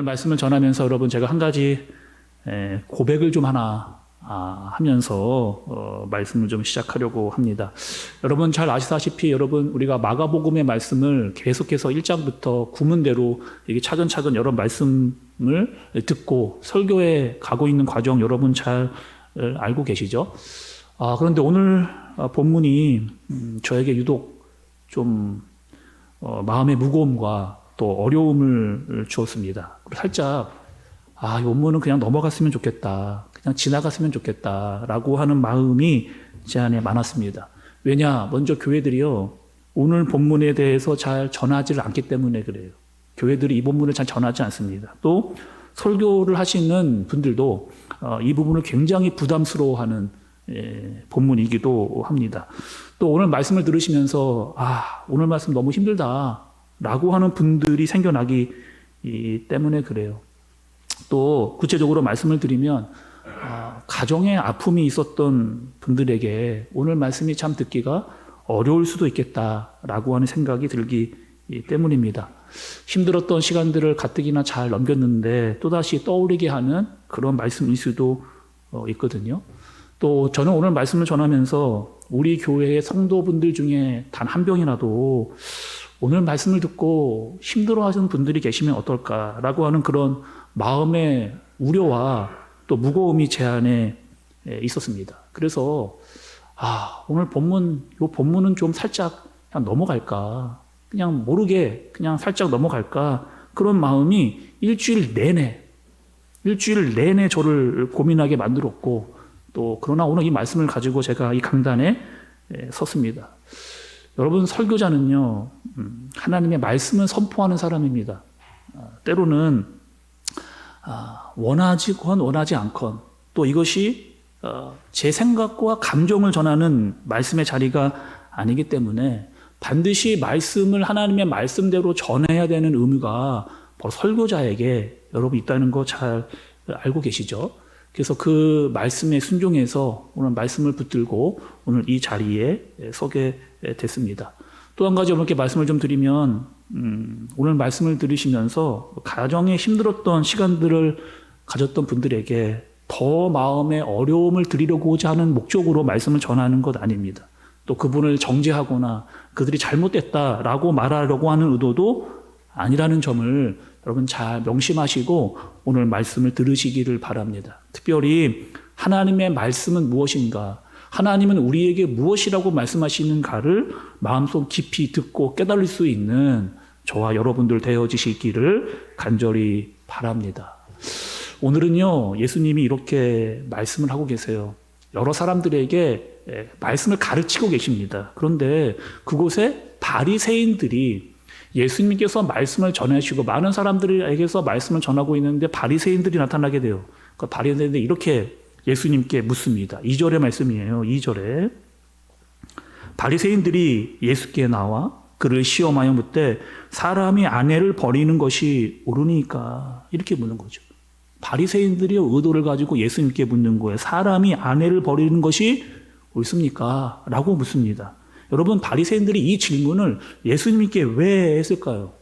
오늘 말씀을 전하면서 여러분 제가 한 가지 고백을 좀 하나 하면서 말씀을 좀 시작하려고 합니다. 여러분 잘 아시다시피 여러분 우리가 마가복음의 말씀을 계속해서 1장부터 구문대로 이게 차근차근 여러 말씀을 듣고 설교에 가고 있는 과정 여러분 잘 알고 계시죠? 그런데 오늘 본문이 저에게 유독 좀 마음의 무거움과 또 어려움을 주었습니다. 살짝 이 본문은 그냥 넘어갔으면 좋겠다. 그냥 지나갔으면 좋겠다라고 하는 마음이 제 안에 많았습니다. 왜냐? 먼저 교회들이요. 오늘 본문에 대해서 잘 전하지를 않기 때문에 그래요. 교회들이 이 본문을 잘 전하지 않습니다. 또 설교를 하시는 분들도 이 부분을 굉장히 부담스러워하는 본문이기도 합니다. 또 오늘 말씀을 들으시면서 오늘 말씀 너무 힘들다라고 하는 분들이 생겨나기 때문에 그래요. 또 구체적으로 말씀을 드리면 가정에 아픔이 있었던 분들에게 오늘 말씀이 참 듣기가 어려울 수도 있겠다라고 하는 생각이 들기 때문입니다. 힘들었던 시간들을 가뜩이나 잘 넘겼는데 또다시 떠오르게 하는 그런 말씀일 수도 있거든요. 또 저는 오늘 말씀을 전하면서 우리 교회의 성도분들 중에 단 한 명이라도 오늘 말씀을 듣고 힘들어하시는 분들이 계시면 어떨까라고 하는 그런 마음의 우려와 또 무거움이 제 안에 있었습니다. 그래서 오늘 이 본문은 좀 살짝 그냥 넘어갈까, 그냥 모르게 그냥 살짝 넘어갈까, 그런 마음이 일주일 내내 저를 고민하게 만들었고, 또 그러나 오늘 이 말씀을 가지고 제가 이 강단에 섰습니다. 여러분, 설교자는요, 하나님의 말씀을 선포하는 사람입니다. 때로는 원하지건 원하지 않건 또 이것이 제 생각과 감정을 전하는 말씀의 자리가 아니기 때문에 반드시 말씀을 하나님의 말씀대로 전해야 되는 의무가 바로 설교자에게 여러분 있다는 거 잘 알고 계시죠? 그래서 그 말씀에 순종해서 오늘 말씀을 붙들고 오늘 이 자리에 서게 됐습니다. 또 한 가지 여러분께 말씀을 좀 드리면 오늘 말씀을 들으시면서 가정에 힘들었던 시간들을 가졌던 분들에게 더 마음의 어려움을 드리려고자 하는 목적으로 말씀을 전하는 것 아닙니다. 또 그분을 정죄하거나 그들이 잘못됐다라고 말하려고 하는 의도도 아니라는 점을 여러분 잘 명심하시고 오늘 말씀을 들으시기를 바랍니다. 특별히 하나님의 말씀은 무엇인가, 하나님은 우리에게 무엇이라고 말씀하시는가를 마음속 깊이 듣고 깨달을 수 있는 저와 여러분들 되어지시기를 간절히 바랍니다. 오늘은요, 예수님이 이렇게 말씀을 하고 계세요. 여러 사람들에게 말씀을 가르치고 계십니다. 그런데 그곳에 바리새인들이 예수님께서 말씀을 전하시고 많은 사람들에게서 말씀을 전하고 있는데 바리새인들이 나타나게 돼요. 그 바리새인들이 이렇게 예수님께 묻습니다. 2절의 말씀이에요. 2절에 바리새인들이 예수께 나와 그를 시험하여 묻되 사람이 아내를 버리는 것이 옳으니까, 이렇게 묻는 거죠. 바리새인들이 의도를 가지고 예수님께 묻는 거예요. 사람이 아내를 버리는 것이 옳습니까? 라고 묻습니다. 여러분, 바리새인들이 이 질문을 예수님께 왜 했을까요?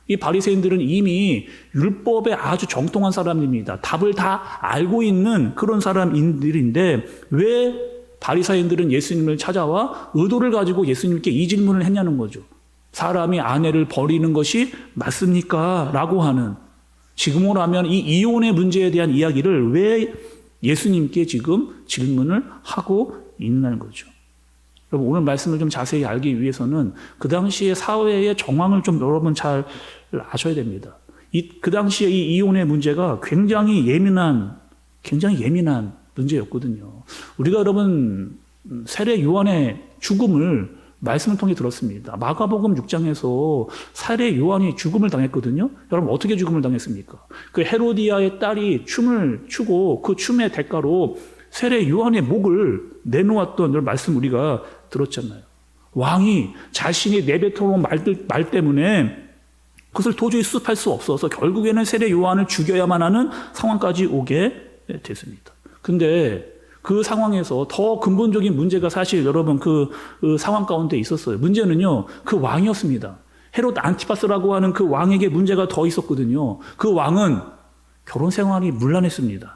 이 바리새인들은 이미 율법에 아주 정통한 사람입니다. 답을 다 알고 있는 그런 사람들인데 왜 바리새인들은 예수님을 찾아와 의도를 가지고 예수님께 이 질문을 했냐는 거죠. 사람이 아내를 버리는 것이 맞습니까? 라고 하는, 지금으로 하면 이 이혼의 문제에 대한 이야기를 왜 예수님께 지금 질문을 하고 있는 거죠. 여러분, 오늘 말씀을 좀 자세히 알기 위해서는 그 당시의 사회의 정황을 좀 여러분 잘 아셔야 됩니다. 그 당시에 이 이혼의 문제가 굉장히 예민한 문제였거든요. 우리가 여러분 세례 요한의 죽음을 말씀을 통해 들었습니다. 마가복음 6장에서 세례 요한이 죽음을 당했거든요. 여러분, 어떻게 죽음을 당했습니까? 그 헤로디아의 딸이 춤을 추고 그 춤의 대가로 세례 요한의 목을 내놓았던 말씀 우리가 들었잖아요. 왕이 자신이 내뱉어놓은 말 때문에 그것을 도저히 수습할 수 없어서 결국에는 세례 요한을 죽여야만 하는 상황까지 오게 됐습니다. 근데 그 상황에서 더 근본적인 문제가 사실 여러분 그 상황 가운데 있었어요. 문제는요, 그 왕이었습니다. 헤롯 안티파스라고 하는 그 왕에게 문제가 더 있었거든요. 그 왕은 결혼 생활이 문란했습니다.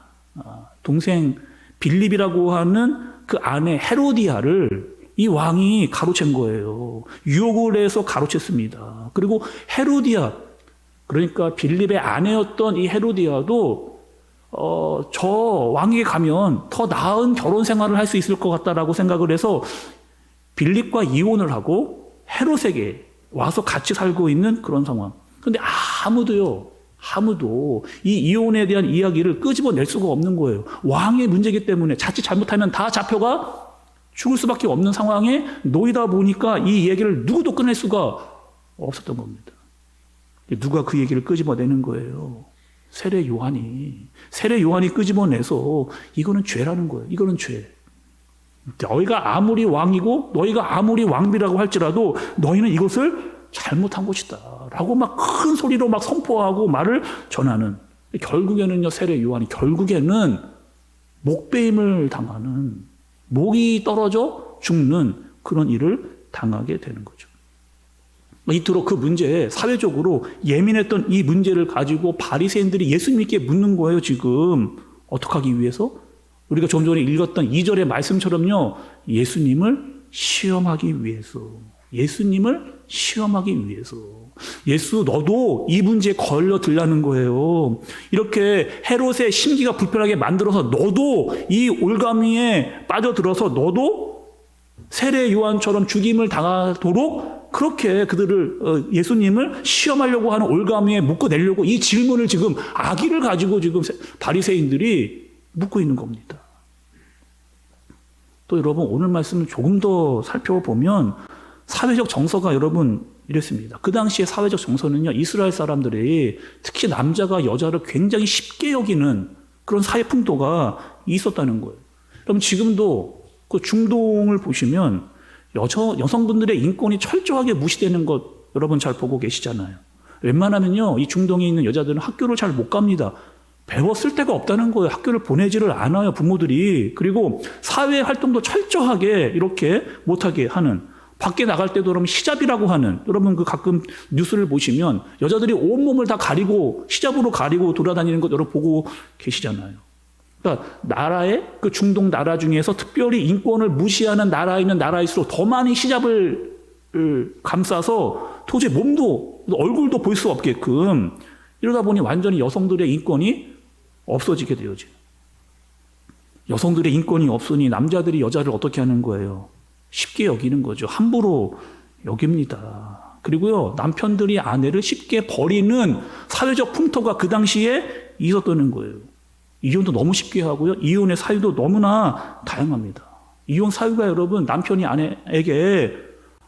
동생 빌립이라고 하는 그 아내 헤로디아를 이 왕이 가로챈 거예요. 유혹을 해서 가로챘습니다. 그리고 헤로디아, 그러니까 빌립의 아내였던 이 헤로디아도 저 왕에게 가면 더 나은 결혼 생활을 할 수 있을 것 같다라고 생각을 해서 빌립과 이혼을 하고 헤롯에게 와서 같이 살고 있는 그런 상황. 그런데 아무도 이 이혼에 대한 이야기를 끄집어낼 수가 없는 거예요. 왕의 문제이기 때문에 자칫 잘못하면 다 잡혀가 죽을 수밖에 없는 상황에 놓이다 보니까 이 얘기를 누구도 꺼낼 수가 없었던 겁니다. 누가 그 얘기를 끄집어내는 거예요? 세례 요한이 끄집어내서 이거는 죄라는 거예요. 이거는 죄. 너희가 아무리 왕이고 너희가 아무리 왕비라고 할지라도 너희는 이것을 잘못한 것이다 라고 막 큰 소리로 막 선포하고 말을 전하는, 결국에는요, 세례 요한이 결국에는 목베임을 당하는, 목이 떨어져 죽는 그런 일을 당하게 되는 거죠. 이토록 그 문제에 사회적으로 예민했던 이 문제를 가지고 바리새인들이 예수님께 묻는 거예요. 지금 어떻게 하기 위해서? 우리가 좀 전에 읽었던 2절의 말씀처럼요, 예수님을 시험하기 위해서. 예수, 너도 이 문제에 걸려들라는 거예요. 이렇게 헤롯의 심기가 불편하게 만들어서 너도 이 올가미에 빠져들어서 너도 세례 요한처럼 죽임을 당하도록 그렇게 그들을, 예수님을 시험하려고 하는 올가미에 묶어내려고 이 질문을 지금 악의를 가지고 지금 바리새인들이 묻고 있는 겁니다. 또 여러분, 오늘 말씀을 조금 더 살펴보면 사회적 정서가 여러분 이랬습니다. 그 당시에 사회적 정서는요, 이스라엘 사람들이 특히 남자가 여자를 굉장히 쉽게 여기는 그런 사회 풍토가 있었다는 거예요. 여러분, 지금도 그 중동을 보시면 여성분들의 인권이 철저하게 무시되는 것 여러분 잘 보고 계시잖아요. 웬만하면요, 이 중동에 있는 여자들은 학교를 잘 못 갑니다. 배웠을 데가 없다는 거예요. 학교를 보내지를 않아요, 부모들이. 그리고 사회 활동도 철저하게 이렇게 못하게 하는, 밖에 나갈 때도 여러분 히잡이라고 하는, 여러분 그 가끔 뉴스를 보시면 여자들이 온몸을 다 가리고 히잡으로 가리고 돌아다니는 것 여러분 보고 계시잖아요. 그러니까 나라의 그 중동 나라 중에서 특별히 인권을 무시하는 나라에 있는 나라일수록 더 많이 히잡을 감싸서 도저히 몸도 얼굴도 볼 수 없게끔, 이러다 보니 완전히 여성들의 인권이 없어지게 되어져. 여성들의 인권이 없으니 남자들이 여자를 어떻게 하는 거예요? 쉽게 여기는 거죠. 함부로 여깁니다. 그리고요, 남편들이 아내를 쉽게 버리는 사회적 풍토가 그 당시에 있었다는 거예요. 이혼도 너무 쉽게 하고요, 이혼의 사유도 너무나 다양합니다. 이혼 사유가 여러분, 남편이 아내에게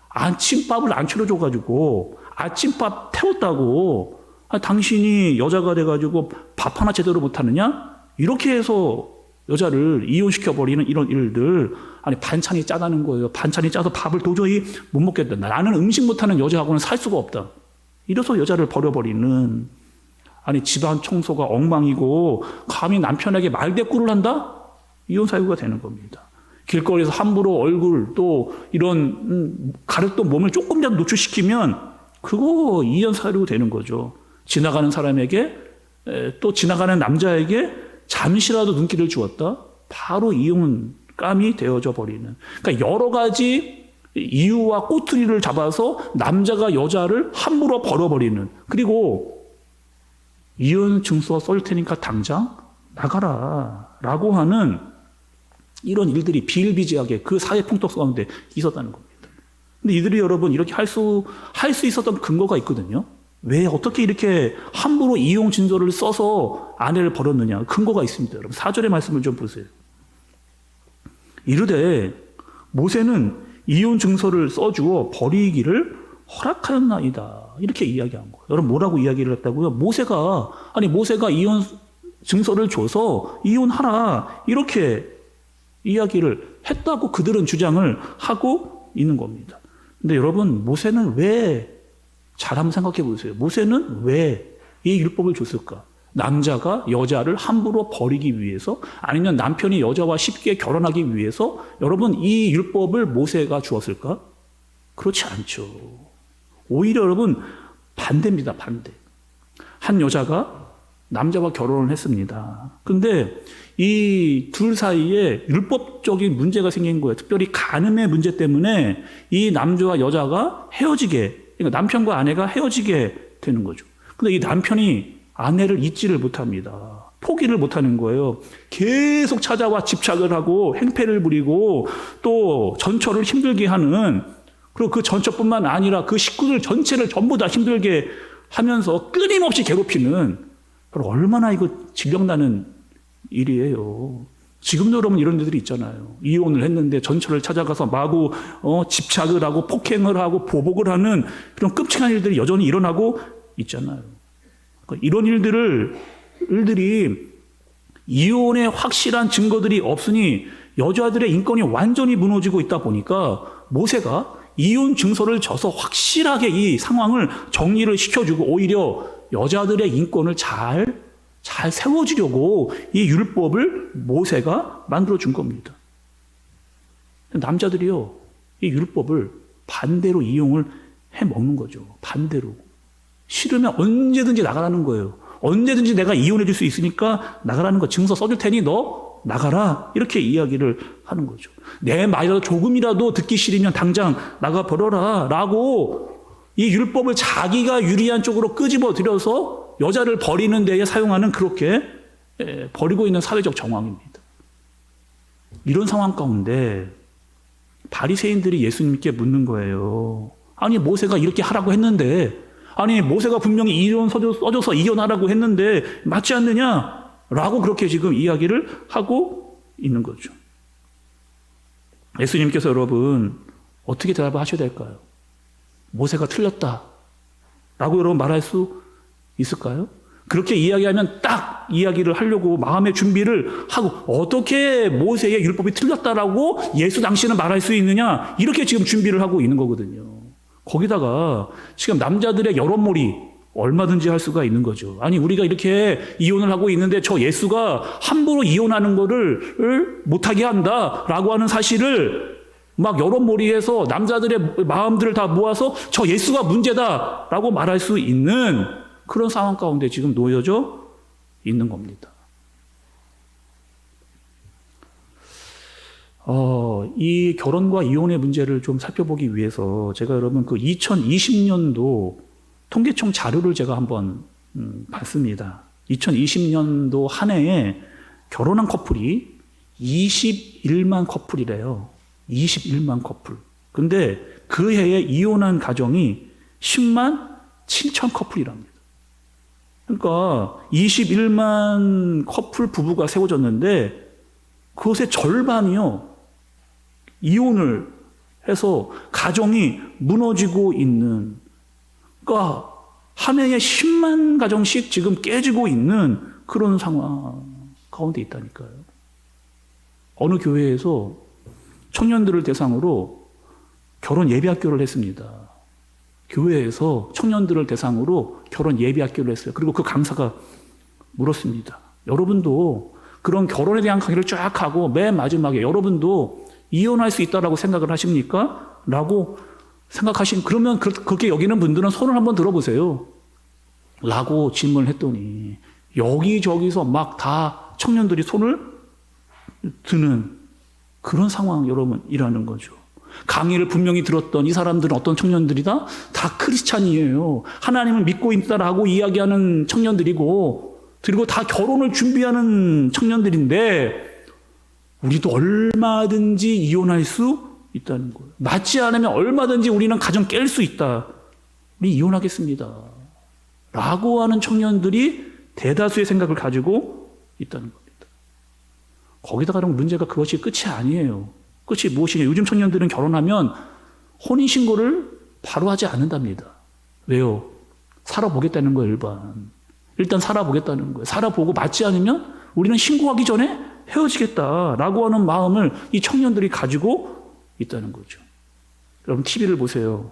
아침밥을 안 차려줘가지고 아침밥 태웠다고, 당신이 여자가 돼가지고 밥 하나 제대로 못하느냐? 이렇게 해서 여자를 이혼시켜버리는 이런 일들. 아니, 반찬이 짜다는 거예요. 반찬이 짜서 밥을 도저히 못 먹겠다. 나는 음식 못하는 여자하고는 살 수가 없다. 이래서 여자를 버려버리는, 아니, 집안 청소가 엉망이고 감히 남편에게 말대꾸를 한다? 이혼 사유가 되는 겁니다. 길거리에서 함부로 얼굴 또 이런 가렸던 몸을 조금이라도 노출시키면 그거 이혼 사유가 되는 거죠. 지나가는 사람에게, 또 지나가는 남자에게 잠시라도 눈길을 주었다? 바로 이혼감이 되어져 버리는. 그러니까 여러 가지 이유와 꼬투리를 잡아서 남자가 여자를 함부로 벌어버리는, 그리고 이혼 증서 쏠 테니까 당장 나가라 라고 하는 이런 일들이 비일비재하게 그 사회 풍토 가운데 있었다는 겁니다. 근데 이들이 여러분 이렇게 할 수 있었던 근거가 있거든요. 왜 어떻게 이렇게 함부로 이혼 진술을 써서 아내를 버렸느냐? 근거가 있습니다. 여러분 4절의 말씀을 좀 보세요. 이르되 모세는 이혼 증서를 써주어 버리기를 허락하였나이다. 이렇게 이야기한 거예요. 여러분 뭐라고 이야기를 했다고요? 모세가 이혼 증서를 줘서 이혼하라 이렇게 이야기를 했다고 그들은 주장을 하고 있는 겁니다. 근데 여러분 모세는 왜, 잘 한번 생각해 보세요. 모세는 왜 이 율법을 줬을까? 남자가 여자를 함부로 버리기 위해서, 아니면 남편이 여자와 쉽게 결혼하기 위해서 여러분 이 율법을 모세가 주었을까? 그렇지 않죠. 오히려 여러분 반대입니다. 반대. 한 여자가 남자와 결혼을 했습니다. 근데 이 둘 사이에 율법적인 문제가 생긴 거예요. 특별히 간음의 문제 때문에 이 남자와 여자가 헤어지게, 그러니까 남편과 아내가 헤어지게 되는 거죠. 근데 이 남편이 아내를 잊지를 못합니다. 포기를 못하는 거예요. 계속 찾아와 집착을 하고 행패를 부리고 또 전처를 힘들게 하는, 그리고 그 전처뿐만 아니라 그 식구들 전체를 전부 다 힘들게 하면서 끊임없이 괴롭히는, 얼마나 이거 질병나는 일이에요. 지금도 여러분 이런 데들이 있잖아요. 이혼을 했는데 전처를 찾아가서 마구 집착을 하고 폭행을 하고 보복을 하는 그런 끔찍한 일들이 여전히 일어나고 있잖아요. 그러니까 이런 일들이 이혼의 확실한 증거들이 없으니 여자들의 인권이 완전히 무너지고 있다 보니까 모세가 이혼 증서를 줘서 확실하게 이 상황을 정리를 시켜주고 오히려 여자들의 인권을 잘 세워주려고 이 율법을 모세가 만들어준 겁니다. 남자들이요, 이 율법을 반대로 이용을 해먹는 거죠. 반대로. 싫으면 언제든지 나가라는 거예요. 언제든지 내가 이혼해 줄 수 있으니까 나가라는 거, 증서 써줄 테니 너 나가라. 이렇게 이야기를 하는 거죠. 내 말이라도 조금이라도 듣기 싫으면 당장 나가버려라. 라고 이 율법을 자기가 유리한 쪽으로 끄집어 들여서 여자를 버리는 데에 사용하는, 그렇게 버리고 있는 사회적 정황입니다. 이런 상황 가운데 바리새인들이 예수님께 묻는 거예요. 아니, 모세가 이렇게 하라고 했는데, 아니, 모세가 분명히 이혼 써줘서 이혼하라고 했는데 맞지 않느냐? 라고 그렇게 지금 이야기를 하고 있는 거죠. 예수님께서 여러분 어떻게 대답을 하셔야 될까요? 모세가 틀렸다 라고 여러분 말할 수 있을까요? 그렇게 이야기하면 딱 이야기를 하려고 마음의 준비를 하고, 어떻게 모세의 율법이 틀렸다라고 예수 당신은 말할 수 있느냐, 이렇게 지금 준비를 하고 있는 거거든요. 거기다가 지금 남자들의 여론몰이 얼마든지 할 수가 있는 거죠. 아니, 우리가 이렇게 이혼을 하고 있는데 저 예수가 함부로 이혼하는 거를 못하게 한다라고 하는 사실을 막 여론몰이해서 남자들의 마음들을 다 모아서 저 예수가 문제다라고 말할 수 있는 그런 상황 가운데 지금 놓여져 있는 겁니다. 이 결혼과 이혼의 문제를 좀 살펴보기 위해서 제가 여러분 그 2020년도 통계청 자료를 제가 한번 봤습니다. 2020년도 한 해에 결혼한 커플이 21만 커플이래요. 21만 커플. 근데 그 해에 이혼한 가정이 10만 7천 커플이랍니다. 그러니까 21만 커플 부부가 세워졌는데 그것의 절반이요, 이혼을 해서 가정이 무너지고 있는, 그러니까 한 해에 10만 가정씩 지금 깨지고 있는 그런 상황 가운데 있다니까요. 어느 교회에서 청년들을 대상으로 결혼 예비학교를 했습니다. 교회에서 청년들을 대상으로 결혼 예비학교를 했어요. 그리고 그 강사가 물었습니다. 여러분도 그런 결혼에 대한 강의를 쫙 하고 맨 마지막에 여러분도 이혼할 수 있다라고 생각을 하십니까? 라고 그러면 그렇게 여기는 분들은 손을 한번 들어보세요. 라고 질문을 했더니 여기저기서 막 다 청년들이 손을 드는 그런 상황 여러분이라는 거죠. 강의를 분명히 들었던 이 사람들은 어떤 청년들이다? 다 크리스찬이에요. 하나님을 믿고 있다라고 이야기하는 청년들이고, 그리고 다 결혼을 준비하는 청년들인데 우리도 얼마든지 이혼할 수 있다는 거예요. 맞지 않으면 얼마든지 우리는 가정 깰 수 있다. 우리 이혼하겠습니다. 라고 하는 청년들이 대다수의 생각을 가지고 있다는 겁니다. 거기다가 그럼 문제가 그것이 끝이 아니에요. 끝이 무엇이냐? 요즘 청년들은 결혼하면 혼인신고를 바로 하지 않는답니다. 왜요? 살아보겠다는 거예요, 일단 살아보겠다는 거예요. 살아보고 맞지 않으면 우리는 신고하기 전에 헤어지겠다라고 하는 마음을 이 청년들이 가지고 있다는 거죠. 여러분, TV를 보세요.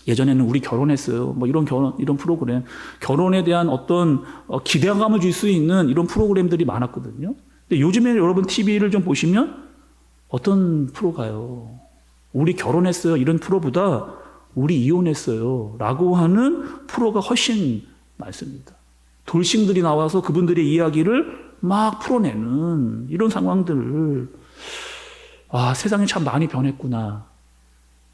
예전에는 우리 결혼했어요. 뭐 이런 프로그램, 결혼에 대한 어떤 기대감을 줄 수 있는 이런 프로그램들이 많았거든요. 근데 요즘에 여러분 TV를 좀 보시면 어떤 프로가요? 우리 결혼했어요. 이런 프로보다 우리 이혼했어요. 라고 하는 프로가 훨씬 많습니다. 돌싱들이 나와서 그분들의 이야기를 막 풀어내는 이런 상황들을 세상이 참 많이 변했구나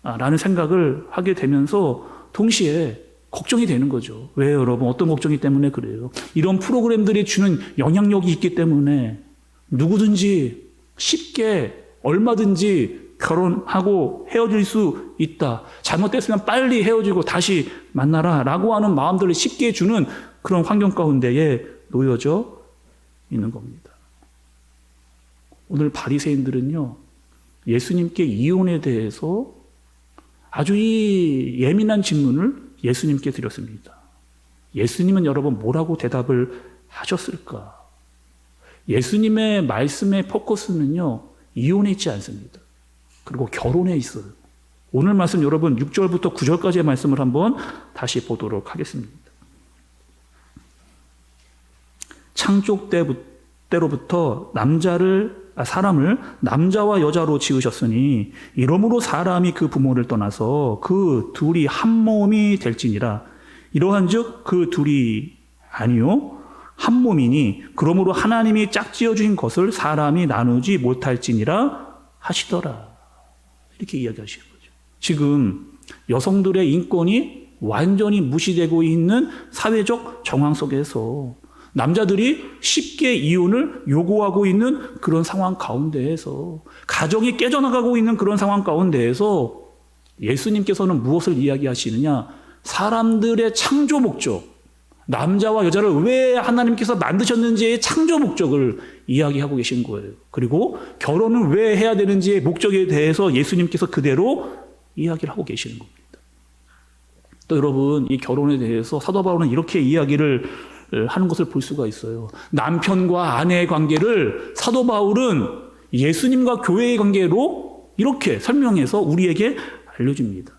라는 생각을 하게 되면서 동시에 걱정이 되는 거죠. 왜 여러분? 어떤 걱정이 때문에 그래요? 이런 프로그램들이 주는 영향력이 있기 때문에 누구든지 쉽게 얼마든지 결혼하고 헤어질 수 있다. 잘못됐으면 빨리 헤어지고 다시 만나라 라고 하는 마음들을 쉽게 주는 그런 환경 가운데에 놓여져 있는 겁니다. 오늘 바리새인들은요, 예수님께 이혼에 대해서 아주 이 예민한 질문을 예수님께 드렸습니다. 예수님은 여러분 뭐라고 대답을 하셨을까? 예수님의 말씀의 포커스는요, 이혼에 있지 않습니다. 그리고 결혼에 있어요. 오늘 말씀 여러분 6절부터 9절까지의 말씀을 한번 다시 보도록 하겠습니다. 창조 때로부터 사람을 남자와 여자로 지으셨으니 이러므로 사람이 그 부모를 떠나서 그 둘이 한 몸이 될지니라. 이러한즉 그 둘이 아니요 한 몸이니 그러므로 하나님이 짝지어 주신 것을 사람이 나누지 못할지니라 하시더라. 이렇게 이야기하시는 거죠. 지금 여성들의 인권이 완전히 무시되고 있는 사회적 정황 속에서 남자들이 쉽게 이혼을 요구하고 있는 그런 상황 가운데에서 가정이 깨져나가고 있는 그런 상황 가운데에서 예수님께서는 무엇을 이야기하시느냐? 사람들의 창조 목적, 남자와 여자를 왜 하나님께서 만드셨는지의 창조 목적을 이야기하고 계신 거예요. 그리고 결혼을 왜 해야 되는지의 목적에 대해서 예수님께서 그대로 이야기를 하고 계시는 겁니다. 또 여러분, 이 결혼에 대해서 사도 바울은 이렇게 이야기를 하는 것을 볼 수가 있어요. 남편과 아내의 관계를 사도 바울은 예수님과 교회의 관계로 이렇게 설명해서 우리에게 알려줍니다.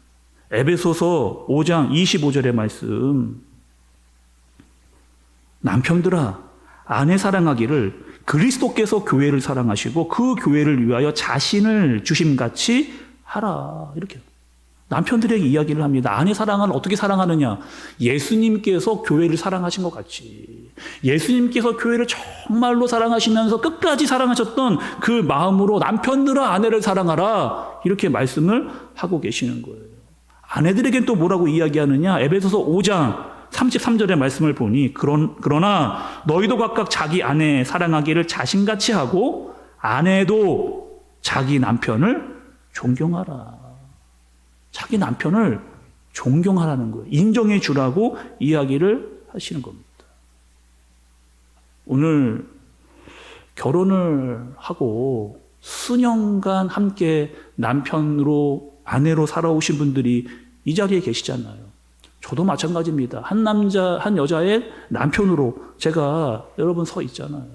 에베소서 5장 25절의 말씀. 남편들아, 아내 사랑하기를 그리스도께서 교회를 사랑하시고 그 교회를 위하여 자신을 주심같이 하라. 이렇게 남편들에게 이야기를 합니다. 아내 사랑은 어떻게 사랑하느냐? 예수님께서 교회를 사랑하신 것 같이 예수님께서 교회를 정말로 사랑하시면서 끝까지 사랑하셨던 그 마음으로 남편들아 아내를 사랑하라. 이렇게 말씀을 하고 계시는 거예요. 아내들에겐 또 뭐라고 이야기하느냐? 에베소서 5장 33절의 말씀을 보니 그러나 너희도 각각 자기 아내 사랑하기를 자신같이 하고 아내도 자기 남편을 존경하라. 자기 남편을 존경하라는 거예요. 인정해 주라고 이야기를 하시는 겁니다. 오늘 결혼을 하고 수년간 함께 남편으로 아내로 살아오신 분들이 이 자리에 계시잖아요. 저도 마찬가지입니다. 한 여자의 남편으로 제가 여러분 서 있잖아요.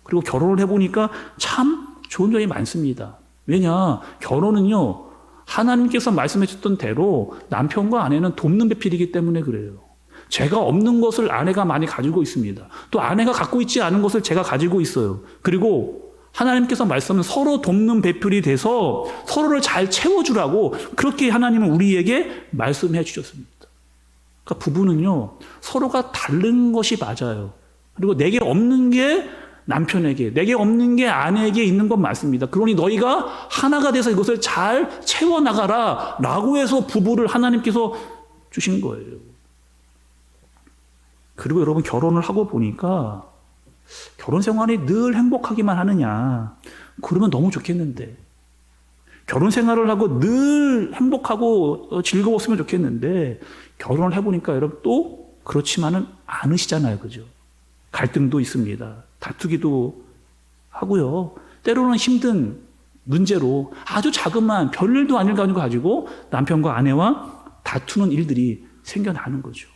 그리고 결혼을 해보니까 참 좋은 점이 많습니다. 왜냐? 결혼은요, 하나님께서 말씀해 주셨던 대로 남편과 아내는 돕는 배필이기 때문에 그래요. 제가 없는 것을 아내가 많이 가지고 있습니다. 또 아내가 갖고 있지 않은 것을 제가 가지고 있어요. 그리고 하나님께서 말씀은 서로 돕는 배필이 돼서 서로를 잘 채워주라고 그렇게 하나님은 우리에게 말씀해 주셨습니다. 그러니까 부부는요, 서로가 다른 것이 맞아요. 그리고 내게 없는 게 남편에게, 내게 없는 게 아내에게 있는 건 맞습니다. 그러니 너희가 하나가 돼서 이것을 잘 채워나가라 라고 해서 부부를 하나님께서 주신 거예요. 그리고 여러분 결혼을 하고 보니까 결혼 생활이 늘 행복하기만 하느냐, 그러면 너무 좋겠는데, 결혼 생활을 하고 늘 행복하고 즐거웠으면 좋겠는데 결혼을 해보니까 여러분 또 그렇지만은 않으시잖아요. 그죠? 갈등도 있습니다. 다투기도 하고요. 때로는 힘든 문제로 아주 자그마한 별일도 아닐 거 가지고 남편과 아내와 다투는 일들이 생겨나는 거죠.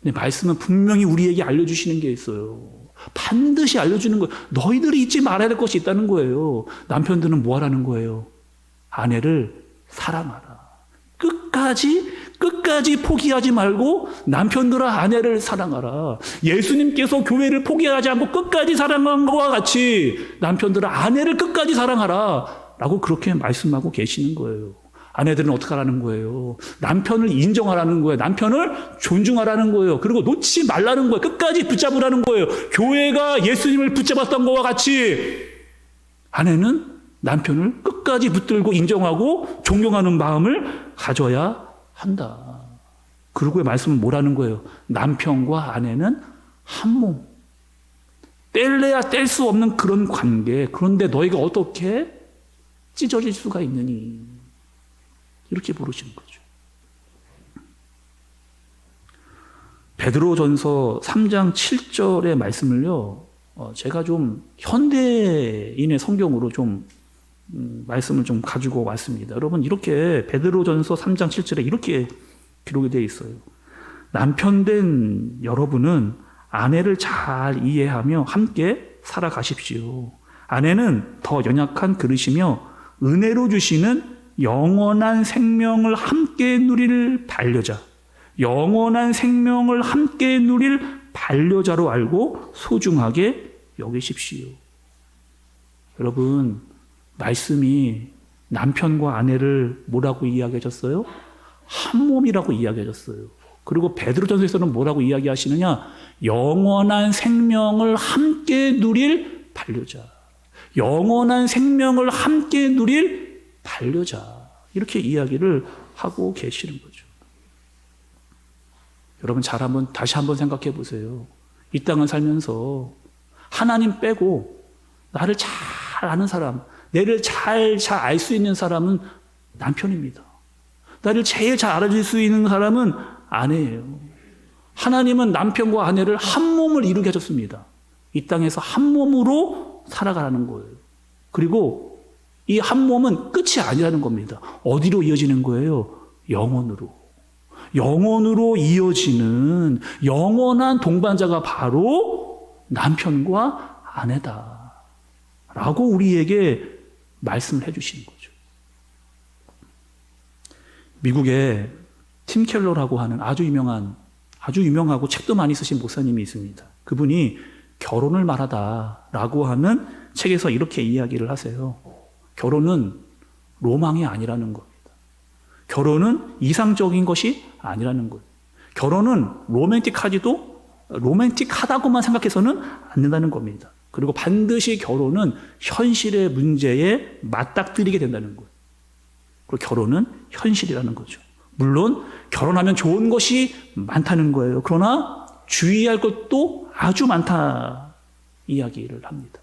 근데 말씀은 분명히 우리에게 알려주시는 게 있어요. 반드시 알려주는 거예요. 너희들이 잊지 말아야 될 것이 있다는 거예요. 남편들은 뭐 하라는 거예요? 아내를 사랑하라. 끝까지 포기하지 말고 남편들아 아내를 사랑하라. 예수님께서 교회를 포기하지 않고 끝까지 사랑한 것과 같이 남편들아 아내를 끝까지 사랑하라 라고 그렇게 말씀하고 계시는 거예요. 아내들은 어떻게 하라는 거예요? 남편을 인정하라는 거예요. 남편을 존중하라는 거예요. 그리고 놓지 말라는 거예요. 끝까지 붙잡으라는 거예요. 교회가 예수님을 붙잡았던 것과 같이 아내는 남편을 끝까지 붙들고 인정하고 존경하는 마음을 가져야 한다. 그리고의 말씀은 뭐라는 거예요? 남편과 아내는 한 몸. 뗄래야 뗄 수 없는 그런 관계. 그런데 너희가 어떻게 찢어질 수가 있느니? 이렇게 부르시는 거죠. 베드로전서 3장 7절의 말씀을요, 제가 좀 현대인의 성경으로 좀 말씀을 좀 가지고 왔습니다. 여러분, 이렇게 베드로전서 3장 7절에 이렇게 기록이 되어 있어요. 남편된 여러분은 아내를 잘 이해하며 함께 살아가십시오. 아내는 더 연약한 그릇이며 은혜로 주시는 영원한 생명을 함께 누릴 반려자, 영원한 생명을 함께 누릴 반려자로 알고 소중하게 여기십시오. 여러분, 말씀이 남편과 아내를 뭐라고 이야기하셨어요? 한 몸이라고 이야기하셨어요. 그리고 베드로전서에서는 뭐라고 이야기하시느냐? 영원한 생명을 함께 누릴 반려자. 영원한 생명을 함께 누릴 반려자. 이렇게 이야기를 하고 계시는 거죠. 여러분, 다시 한번 생각해 보세요. 이 땅을 살면서 하나님 빼고 나를 잘 아는 사람, 내를 잘 알 수 있는 사람은 남편입니다. 나를 제일 잘 알아줄 수 있는 사람은 아내예요. 하나님은 남편과 아내를 한 몸을 이루게 하셨습니다. 이 땅에서 한 몸으로 살아가라는 거예요. 그리고 이 한 몸은 끝이 아니라는 겁니다. 어디로 이어지는 거예요? 영원으로. 영원으로 이어지는 영원한 동반자가 바로 남편과 아내다. 라고 우리에게 말씀을 해주시는 거죠. 미국에 팀 켈러라고 하는 아주 유명하고 책도 많이 쓰신 목사님이 있습니다. 그분이 결혼을 말하다라고 하는 책에서 이렇게 이야기를 하세요. 결혼은 로망이 아니라는 겁니다. 결혼은 이상적인 것이 아니라는 거예요. 결혼은 로맨틱하다고만 생각해서는 안 된다는 겁니다. 그리고 반드시 결혼은 현실의 문제에 맞닥뜨리게 된다는 거예요. 그리고 결혼은 현실이라는 거죠. 물론 결혼하면 좋은 것이 많다는 거예요. 그러나 주의할 것도 아주 많다 이야기를 합니다.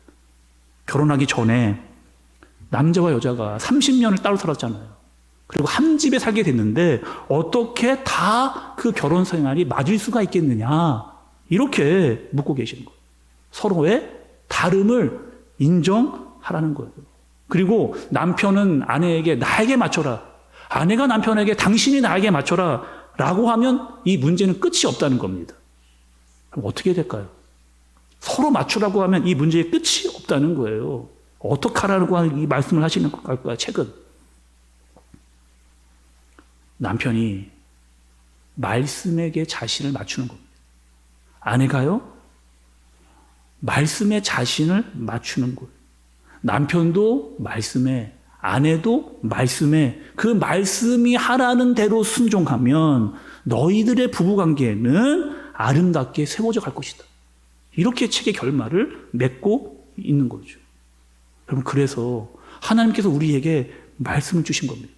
결혼하기 전에 남자와 여자가 30년을 따로 살았잖아요. 그리고 한 집에 살게 됐는데 어떻게 다 그 결혼 생활이 맞을 수가 있겠느냐 이렇게 묻고 계시는 거예요. 서로의 다름을 인정하라는 거예요. 그리고 남편은 아내에게 나에게 맞춰라, 아내가 남편에게 당신이 나에게 맞춰라 라고 하면 이 문제는 끝이 없다는 겁니다. 그럼 어떻게 될까요? 서로 맞추라고 하면 이 문제의 끝이 없다는 거예요. 어떻게 하라고 이 말씀을 하시는 걸까요? 책은 남편이 말씀에게 자신을 맞추는 겁니다. 아내가요, 말씀에 자신을 맞추는 거예요. 남편도 말씀에, 아내도 말씀에, 그 말씀이 하라는 대로 순종하면 너희들의 부부관계는 아름답게 세워져 갈 것이다. 이렇게 책의 결말을 맺고 있는 거죠. 여러분, 그래서 하나님께서 우리에게 말씀을 주신 겁니다.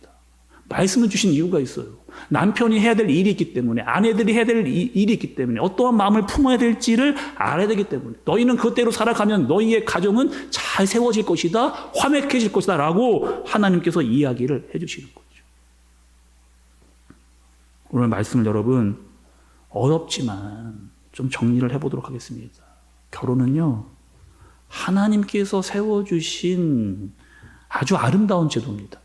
말씀을 주신 이유가 있어요. 남편이 해야 될 일이 있기 때문에, 아내들이 해야 될 일이 있기 때문에, 어떠한 마음을 품어야 될지를 알아야 되기 때문에, 너희는 그대로 살아가면 너희의 가정은 잘 세워질 것이다, 화목해질 것이다 라고 하나님께서 이야기를 해주시는 거죠. 오늘 말씀을 여러분 어렵지만 좀 정리를 해보도록 하겠습니다. 결혼은요, 하나님께서 세워주신 아주 아름다운 제도입니다.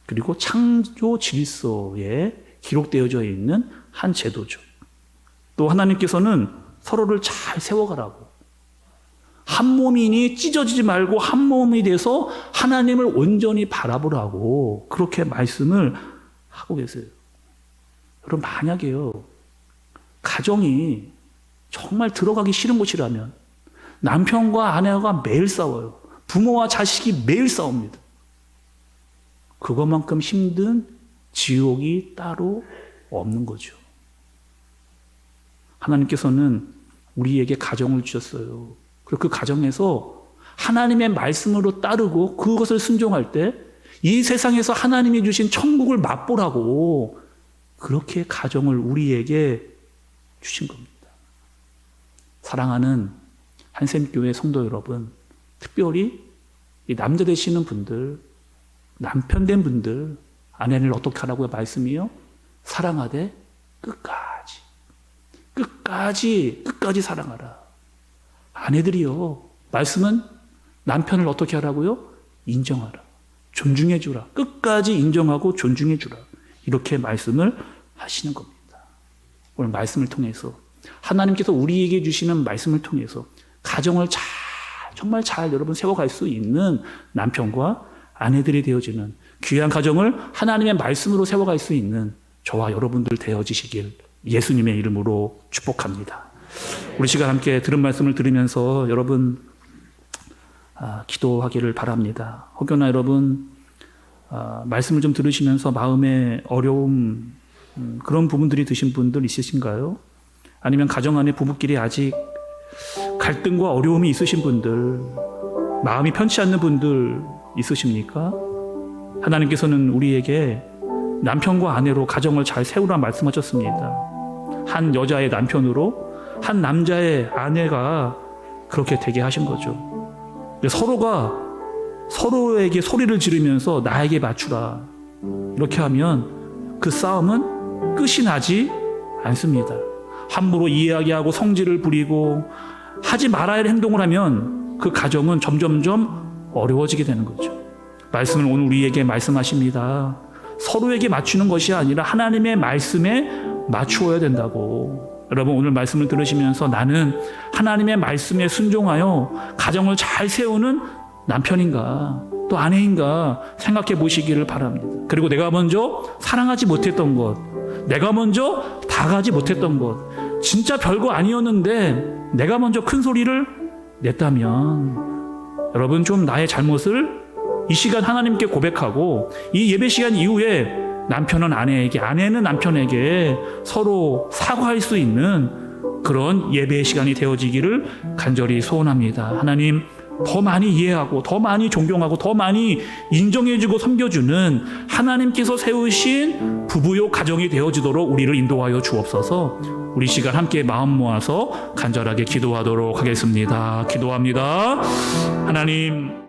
그리고 창조 질서에 기록되어져 있는 한 제도죠. 또 하나님께서는 서로를 잘 세워가라고, 한 몸이니 찢어지지 말고 한 몸이 돼서 하나님을 온전히 바라보라고 그렇게 말씀을 하고 계세요. 여러분, 만약에요, 가정이 정말 들어가기 싫은 곳이라면 남편과 아내가 매일 싸워요. 부모와 자식이 매일 싸웁니다. 그것만큼 힘든 지옥이 따로 없는 거죠. 하나님께서는 우리에게 가정을 주셨어요. 그리고 그 가정에서 하나님의 말씀으로 따르고 그것을 순종할 때 이 세상에서 하나님이 주신 천국을 맛보라고 그렇게 가정을 우리에게 주신 겁니다. 사랑하는 한샘교회 성도 여러분, 특별히 이 남자 되시는 분들, 남편 된 분들, 아내를 어떻게 하라고요? 말씀이요? 사랑하되 끝까지 사랑하라. 아내들이요, 말씀은 남편을 어떻게 하라고요? 인정하라. 존중해 주라. 끝까지 인정하고 존중해 주라. 이렇게 말씀을 하시는 겁니다. 오늘 말씀을 통해서 하나님께서 우리에게 주시는 말씀을 통해서 가정을 정말 잘 여러분 세워갈 수 있는 남편과 아내들이 되어지는 귀한 가정을 하나님의 말씀으로 세워갈 수 있는 저와 여러분들 되어지시길 예수님의 이름으로 축복합니다. 우리 시간 함께 들은 말씀을 들으면서 여러분 기도하기를 바랍니다. 혹여나 여러분 말씀을 좀 들으시면서 마음에 어려움 그런 부분들이 드신 분들 있으신가요? 아니면 가정 안에 부부끼리 아직 갈등과 어려움이 있으신 분들, 마음이 편치 않는 분들 있으십니까? 하나님께서는 우리에게 남편과 아내로 가정을 잘 세우라 말씀하셨습니다. 한 여자의 남편으로 한 남자의 아내가 그렇게 되게 하신 거죠. 서로가 서로에게 소리를 지르면서 나에게 맞추라. 이렇게 하면 그 싸움은 끝이 나지 않습니다. 함부로 이야기하고 성질을 부리고 하지 말아야 할 행동을 하면 그 가정은 점점점 어려워지게 되는 거죠. 말씀을 오늘 우리에게 말씀하십니다. 서로에게 맞추는 것이 아니라 하나님의 말씀에 맞추어야 된다고. 여러분 오늘 말씀을 들으시면서 나는 하나님의 말씀에 순종하여 가정을 잘 세우는 남편인가 또 아내인가 생각해 보시기를 바랍니다. 그리고 내가 먼저 사랑하지 못했던 것, 내가 먼저 다가지 못했던 것, 진짜 별거 아니었는데 내가 먼저 큰 소리를 냈다면 여러분 좀 나의 잘못을 이 시간 하나님께 고백하고 이 예배 시간 이후에 남편은 아내에게, 아내는 남편에게 서로 사과할 수 있는 그런 예배의 시간이 되어지기를 간절히 소원합니다. 하나님 더 많이 이해하고 더 많이 존경하고 더 많이 인정해주고 섬겨주는 하나님께서 세우신 부부요 가정이 되어지도록 우리를 인도하여 주옵소서. 우리 시간 함께 마음 모아서 간절하게 기도하도록 하겠습니다. 기도합니다. 하나님